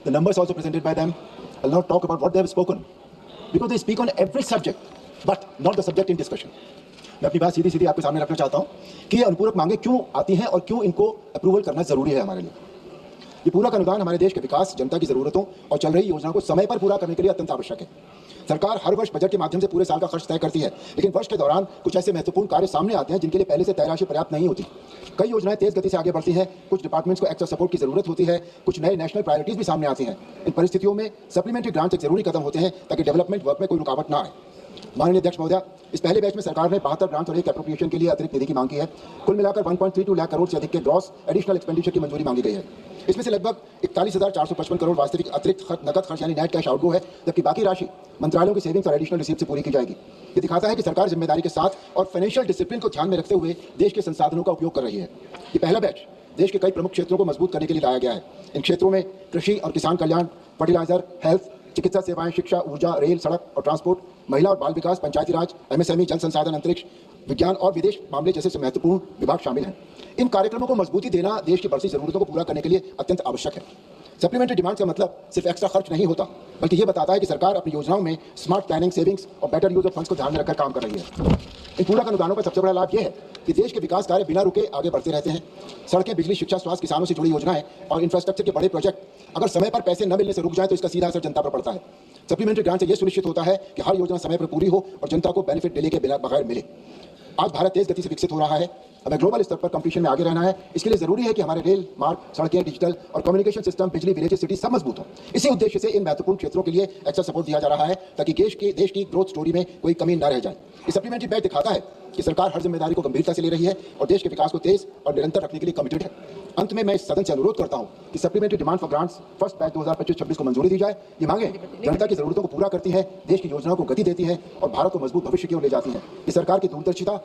the numbers also presented by them. I'll not talk about what they have spoken because they speak on every subject, but not the subject in discussion. मैं अपनी बात सीधी सीधी आपके सामने रखना चाहता हूं कि ये अनुपूरक मांगे क्यों आती हैं और क्यों इनको अप्रूवल करना जरूरी है हमारे लिए। ये पूरक अनुदान हमारे देश के विकास, जनता की जरूरतों और चल रही योजनाओं को समय पर पूरा करने के लिए अत्यंत आवश्यक है। सरकार हर वर्ष बजट के माध्यम से पूरे साल का खर्च तय करती है, लेकिन वर्ष के दौरान कुछ ऐसे महत्वपूर्ण कार्य सामने आते हैं जिनके लिए पहले से तय राशि पर्याप्त नहीं होती। कई योजनाएं तेज गति से आगे बढ़ती हैं, कुछ डिपार्टमेंट्स को एक्स्ट्रा सपोर्ट की जरूरत होती है, कुछ नए नेशनल प्रायोरिटीज भी सामने आती हैं। इन परिस्थितियों में सप्लीमेंट्री ग्रांट्स एक जरूरी कदम होते हैं ताकि डेवलपमेंट वर्क में कोई रुकावट ना आए। माननीय अध्यक्ष महोदय, इस पहले बैच में सरकार ने 72 ग्रांट्स और एक एप्रोप्रिएशन के लिए अतिरिक्त निधि की मांग की है। कुल मिलाकर 1.32 लाख करोड़ से अधिक के ग्रॉस एडिशनल एक्सपेंडिचर की मंजूरी मांगी गई है। इसमें से लगभग 41,455 करोड़ वास्तविक अतिरिक्त नकद खर्च यानी नेट कैश आउटगो है, जबकि बाकी राशि मंत्रालयों की सेविंग्स और एडिशनल रिसीप्ट से पूरी की जाएगी। ये दिखाता है कि सरकार जिम्मेदारी के साथ और फाइनेंशियल डिसिप्लिन को ध्यान में रखते हुए देश के संसाधनों का उपयोग कर रही है। ये पहला बैच देश के कई प्रमुख क्षेत्रों को मजबूत करने के लिए लाया गया है। इन क्षेत्रों में कृषि और किसान कल्याण, फर्टिलाइजर, हेल्थ, चिकित्सा सेवाएं, शिक्षा, ऊर्जा, रेल, सड़क और ट्रांसपोर्ट, महिला और बाल विकास, पंचायती राज, एमएसएमई, जल संसाधन, अंतरिक्ष, विज्ञान और विदेश मामले जैसे महत्वपूर्ण विभाग शामिल हैं। इन कार्यक्रमों को मजबूती देना देश की बढ़ती जरूरतों को पूरा करने के लिए अत्यंत आवश्यक है। सप्लीमेंट्री डिमांड का मतलब सिर्फ एक्स्ट्रा खर्च नहीं होता, बल्कि यह बताता है कि सरकार अपनी योजनाओं में स्मार्ट प्लानिंग, सेविंग्स और बेटर यूज ऑफ फंड्स को ध्यान में रखकर काम कर रही है। इन पूरक अनुदानों का सबसे बड़ा लाभ यह है कि देश के विकास कार्य बिना रुके आगे बढ़ते रहते हैं। सड़कें, बिजली, शिक्षा, स्वास्थ्य, किसानों से जुड़ी योजनाएं और इंफ्रास्ट्रक्चर के बड़े प्रोजेक्ट अगर समय पर पैसे न मिलने से रुक जाए तो इसका सीधा असर जनता पर पड़ता है। सप्लीमेंट्री ग्रांट से यह सुनिश्चित होता है कि हर योजना समय पर पूरी हो और जनता को बेनिफिट डिले के बगैर मिले। आज भारत तेज गति से विकसित हो रहा है, हमें ग्लोबल स्तर पर कंपटीशन में आगे रहना है। इसके लिए जरूरी है कि हमारे रेल मार्ग, सड़कें, डिजिटल और कम्युनिकेशन सिस्टम, बिजली, विलेज, सिटी सब मजबूत हो। इसी उद्देश्य से इन महत्वपूर्ण क्षेत्रों के लिए एक्स्ट्रा सपोर्ट दिया जा रहा है ताकि देश की ग्रोथ स्टोरी में कोई कमी न रह जाए। ये सप्लीमेंट्री बैच दिखाता है कि सरकार हर जिम्मेदारी को गंभीरता से ले रही है और देश के विकास को तेज और निरंतर रखने के लिए कमिटेड है। अंत में मैं इस सदन से अनुरोध करता हूं कि supplementary demand for grants first batch 2025-26 को मंजूरी दी जाए। ये मांगे जनता की जरूरतों को पूरा करती है, देश की योजनाओं को गति देती है और भारत को मजबूत भविष्य की ओर ले जाती है। इस सरकार की दूरदर्शिता